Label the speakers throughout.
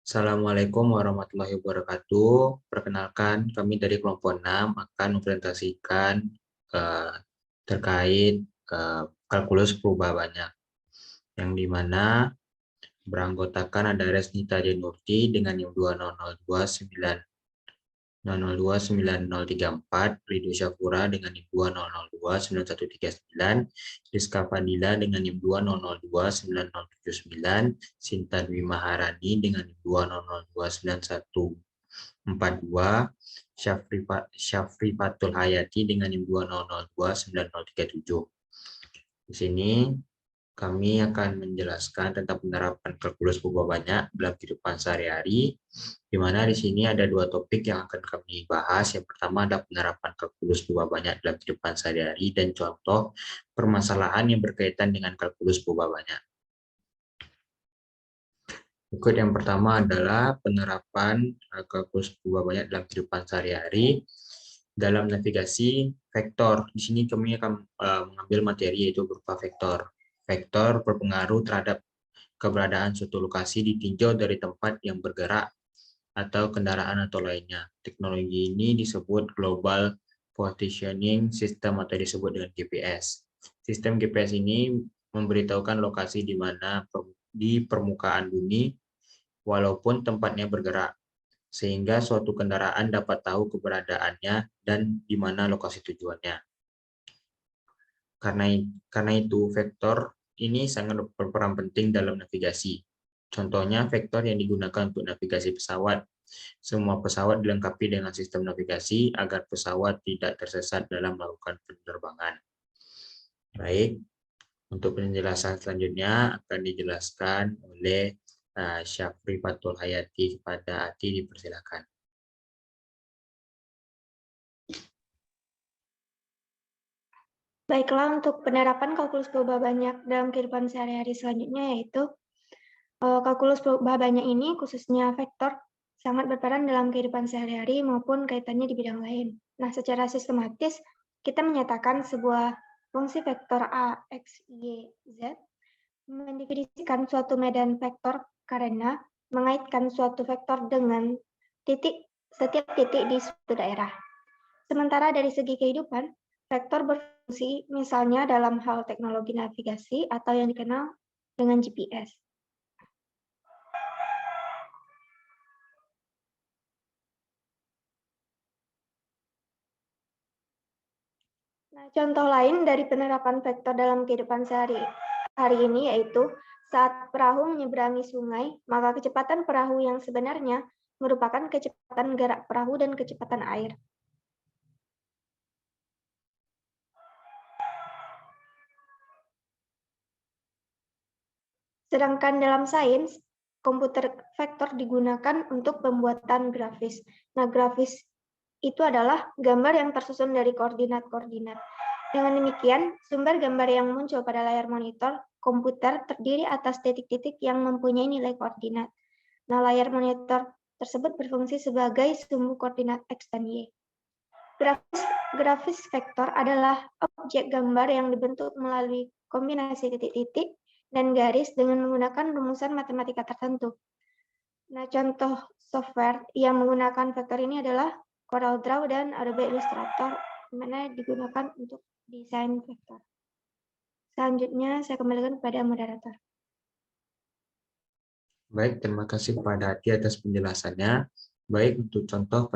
Speaker 1: Assalamualaikum warahmatullahi wabarakatuh. Perkenalkan, kami dari kelompok 6 akan mempresentasikan eh, terkait kalkulus perubahan banyak, yang dimana beranggotakan ada Resnita Denurti dengan NIM 20029 0029034, Ridho Syafura dengan NIM 20029139, Rizka Fadila dengan NIM 20029079, Sinta Dwi Maharani dengan NIM 20029142, Syafri Fatul Hayati dengan NIM 20029037. Di sini kami akan menjelaskan tentang penerapan kalkulus perubahan banyak dalam kehidupan sehari-hari, di mana di sini ada dua topik yang akan kami bahas. Yang pertama adalah penerapan kalkulus perubahan banyak dalam kehidupan sehari-hari dan contoh permasalahan yang berkaitan dengan kalkulus perubahan banyak. Berikut yang pertama adalah penerapan kalkulus perubahan banyak dalam kehidupan sehari-hari dalam navigasi vektor. Di sini kami akan mengambil materi yaitu berupa vektor. Vektor berpengaruh terhadap keberadaan suatu lokasi ditinjau dari tempat yang bergerak atau kendaraan atau lainnya. Teknologi ini disebut Global Positioning System atau disebut dengan GPS. Sistem GPS ini memberitahukan lokasi di mana di permukaan bumi walaupun tempatnya bergerak, sehingga suatu kendaraan dapat tahu keberadaannya dan di mana lokasi tujuannya. Karena itu, vektor ini sangat berperan penting dalam navigasi. Contohnya, vektor yang digunakan untuk navigasi pesawat. Semua pesawat dilengkapi dengan sistem navigasi agar pesawat tidak tersesat dalam melakukan penerbangan. Baik, untuk penjelasan selanjutnya akan dijelaskan oleh Syafri Fatul Hayati. Kepada Ati dipersilakan.
Speaker 2: Baiklah, untuk penerapan kalkulus perubahan banyak dalam kehidupan sehari-hari selanjutnya yaitu kalkulus perubahan banyak ini khususnya vektor sangat berperan dalam kehidupan sehari-hari maupun kaitannya di bidang lain. Nah, secara sistematis kita menyatakan sebuah fungsi vektor A, X, Y, Z mendefinisikan suatu medan vektor karena mengaitkan suatu vektor dengan setiap titik di suatu daerah. Sementara dari segi kehidupan, vektor berfungsi misalnya dalam hal teknologi navigasi atau yang dikenal dengan GPS. Nah, contoh lain dari penerapan vektor dalam kehidupan sehari ini yaitu saat perahu menyeberangi sungai, maka kecepatan perahu yang sebenarnya merupakan kecepatan gerak perahu dan kecepatan air. Sedangkan dalam sains, komputer vektor digunakan untuk pembuatan grafis. Nah, grafis itu adalah gambar yang tersusun dari koordinat-koordinat. Dengan demikian, sumber gambar yang muncul pada layar monitor komputer terdiri atas titik-titik yang mempunyai nilai koordinat. Nah, layar monitor tersebut berfungsi sebagai sumbu koordinat X dan Y. Grafis vektor adalah objek gambar yang dibentuk melalui kombinasi titik-titik dan garis dengan menggunakan rumusan matematika tertentu. Nah, contoh software yang menggunakan vektor ini adalah CorelDRAW dan Adobe Illustrator, di mana digunakan untuk desain vektor. Selanjutnya, saya kembalikan kepada moderator.
Speaker 1: Baik, terima kasih kepada Ati atas penjelasannya. Baik, untuk contoh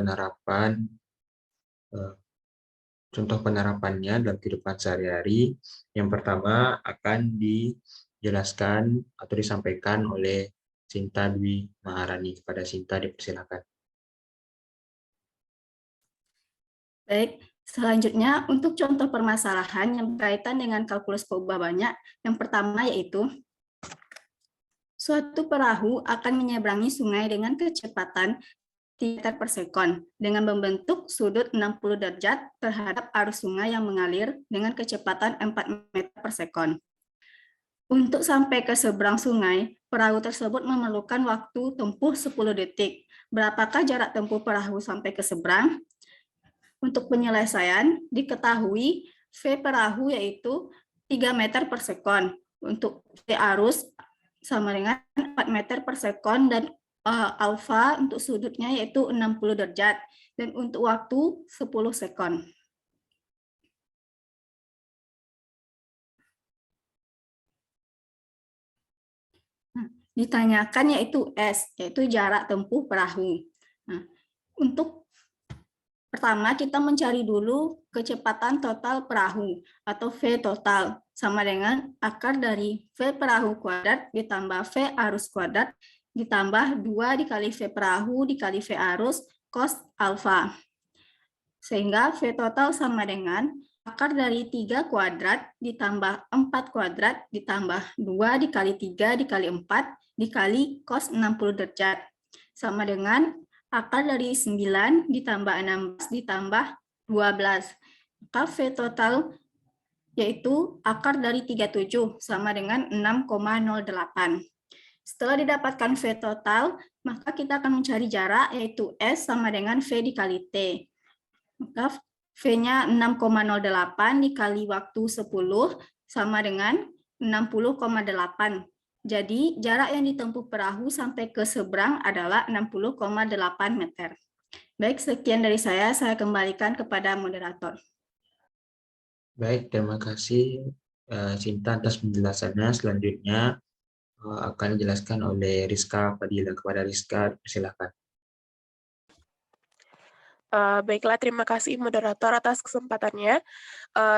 Speaker 1: penerapannya dalam kehidupan sehari-hari, yang pertama akan dijelaskan atau disampaikan oleh Sinta Dwi Maharani. Kepada Sinta dipersilakan.
Speaker 3: Baik, selanjutnya untuk contoh permasalahan yang berkaitan dengan kalkulus perubahan banyak, yang pertama yaitu suatu perahu akan menyeberangi sungai dengan kecepatan 3 meter per sekon dengan membentuk sudut 60 derajat terhadap arus sungai yang mengalir dengan kecepatan 4 meter per sekon. Untuk sampai ke seberang sungai, perahu tersebut memerlukan waktu tempuh 10 detik. Berapakah jarak tempuh perahu sampai ke seberang? Untuk penyelesaian, diketahui V perahu yaitu 3 meter per sekon. Untuk V arus sama dengan 4 meter per sekon dan alfa untuk sudutnya yaitu 60 derajat dan untuk waktu 10 sekon. Ditanyakan yaitu S, yaitu jarak tempuh perahu. Nah, untuk pertama kita mencari dulu kecepatan total perahu atau V total sama dengan akar dari V perahu kuadrat ditambah V arus kuadrat ditambah 2 dikali V perahu dikali V arus cos alfa. Sehingga V total sama dengan akar dari 3 kuadrat ditambah 4 kuadrat ditambah 2 dikali 3 dikali 4 dikali cos 60 derajat. Sama dengan akar dari 9 ditambah 16 ditambah 12. Maka V total yaitu akar dari 37 sama dengan 6,08. Setelah didapatkan V total, maka kita akan mencari jarak yaitu S sama dengan V dikali T. Maka V-nya 6,08 dikali waktu 10 sama dengan 60,8. Jadi jarak yang ditempuh perahu sampai ke seberang adalah 60,8 meter. Baik, sekian dari saya kembalikan kepada moderator.
Speaker 1: Baik, terima kasih Sinta atas penjelasannya. Selanjutnya akan dijelaskan oleh Rizka Fadila. Kepada Rizka, silakan.
Speaker 4: Baiklah, terima kasih moderator atas kesempatannya.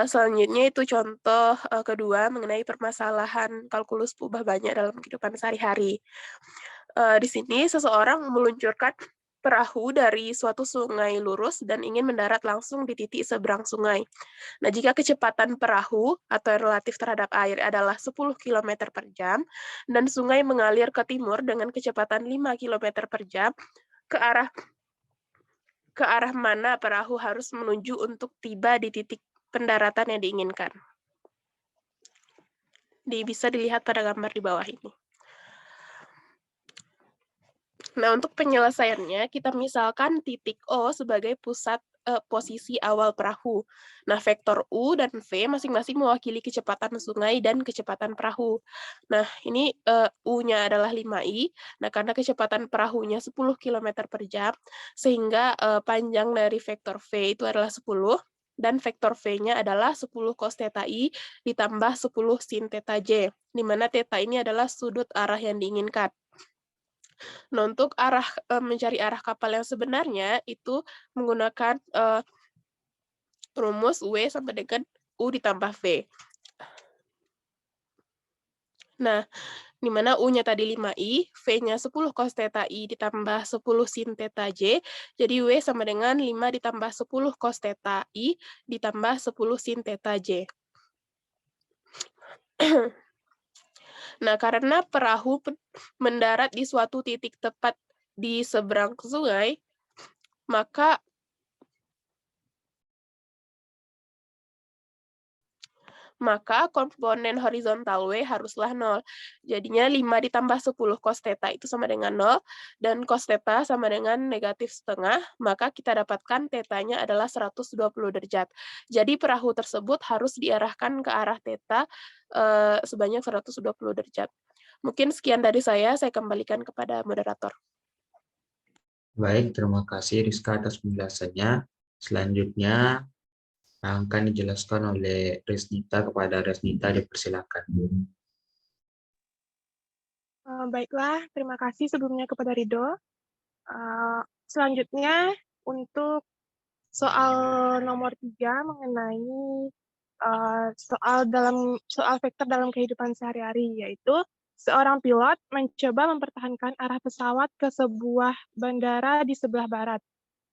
Speaker 4: Selanjutnya itu contoh kedua mengenai permasalahan kalkulus ubah banyak dalam kehidupan sehari-hari. Di sini seseorang meluncurkan perahu dari suatu sungai lurus dan ingin mendarat langsung di titik seberang sungai. Nah, jika kecepatan perahu atau relatif terhadap air adalah 10 km per jam dan sungai mengalir ke timur dengan kecepatan 5 km per jam, ke arah mana perahu harus menuju untuk tiba di titik pendaratan yang diinginkan. Bisa dilihat pada gambar di bawah ini. Nah, untuk penyelesaiannya, kita misalkan titik O sebagai pusat posisi awal perahu. Nah, vektor U dan V masing-masing mewakili kecepatan sungai dan kecepatan perahu. Nah, ini U-nya adalah 5I. Nah, karena kecepatan perahunya 10 km per jam, sehingga panjang dari vektor V itu adalah 10, dan vektor V-nya adalah 10 cos theta I ditambah 10 sin theta J, di mana theta ini adalah sudut arah yang diinginkan. Nah, untuk mencari arah kapal yang sebenarnya itu menggunakan rumus W sama dengan U ditambah V. Nah, di mana U-nya tadi 5I, V-nya 10 cos theta I ditambah 10 sin theta J, jadi W sama dengan 5 ditambah 10 cos theta I ditambah 10 sin theta J. Nah, karena perahu mendarat di suatu titik tepat di seberang sungai, maka komponen horizontal W haruslah 0. Jadinya 5 ditambah 10 cos theta itu sama dengan 0, dan cos theta sama dengan negatif setengah, maka kita dapatkan theta-nya adalah 120 derajat. Jadi perahu tersebut harus diarahkan ke arah theta sebanyak 120 derajat. Mungkin sekian dari saya kembalikan kepada moderator.
Speaker 1: Baik, terima kasih Rizka atas penjelasannya. Selanjutnya akan dijelaskan oleh Resnita. Kepada Resnita dipersilakan.
Speaker 5: Baiklah, terima kasih sebelumnya kepada Ridho. Selanjutnya untuk soal nomor 3 mengenai soal vektor dalam kehidupan sehari-hari, yaitu seorang pilot mencoba mempertahankan arah pesawat ke sebuah bandara di sebelah barat.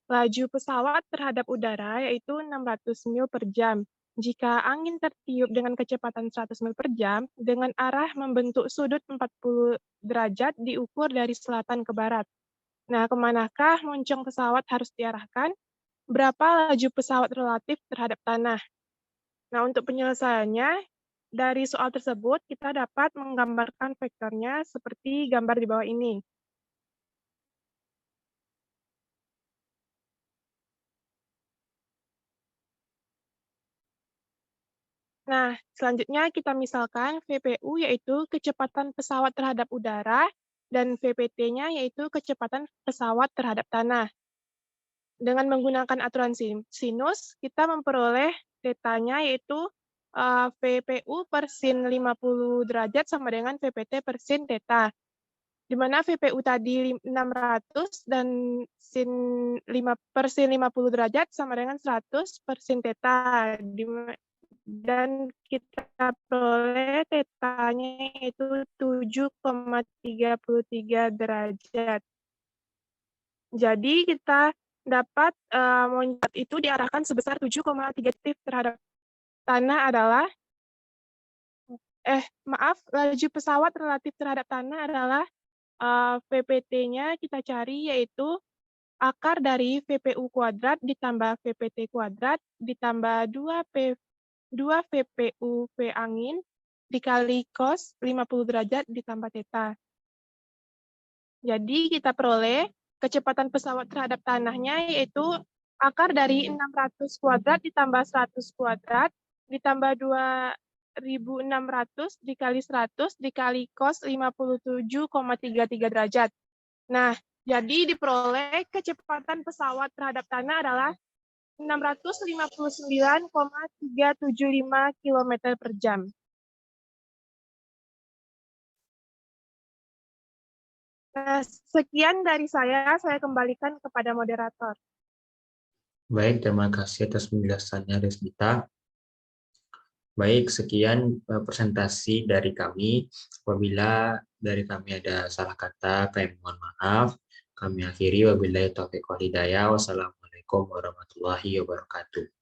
Speaker 5: Laju pesawat terhadap udara yaitu 600 mil per jam. Jika angin tertiup dengan kecepatan 100 mil per jam, dengan arah membentuk sudut 40 derajat diukur dari selatan ke barat. Nah, kemanakah moncong pesawat harus diarahkan? Berapa laju pesawat relatif terhadap tanah? Nah, untuk penyelesaiannya, dari soal tersebut kita dapat menggambarkan vektornya seperti gambar di bawah ini. Nah, selanjutnya kita misalkan VPU yaitu kecepatan pesawat terhadap udara dan VPT-nya yaitu kecepatan pesawat terhadap tanah. Dengan menggunakan aturan sinus, kita memperoleh tetanya yaitu VPU per sin 50 derajat sama dengan VPT per sin theta. Di mana VPU tadi 600 dan sin 5 per sin 50 derajat sama dengan 100 per sin theta. Dan kita peroleh tetanya itu 7,33 derajat. Jadi kita dapat moncat itu diarahkan sebesar 7,3 terhadap tanah adalah laju pesawat relatif terhadap tanah adalah VPT-nya kita cari yaitu akar dari VPU kuadrat ditambah VPT kuadrat ditambah 2 VPU V angin dikali cos 50 derajat ditambah theta. Jadi kita peroleh kecepatan pesawat terhadap tanahnya yaitu akar dari 600 kuadrat ditambah 100 kuadrat ditambah 2.600 dikali 100 dikali cos 57,33 derajat. Nah, jadi diperoleh kecepatan pesawat terhadap tanah adalah 659,375 km per jam. Nah, sekian dari saya kembalikan kepada moderator.
Speaker 1: Baik, terima kasih atas penjelasannya, Resmita. Baik, sekian presentasi dari kami. Apabila dari kami ada salah kata, kami mohon maaf. Kami akhiri, wabillahi taufiq wal hidayah. Wassalamualaikum warahmatullahi wabarakatuh.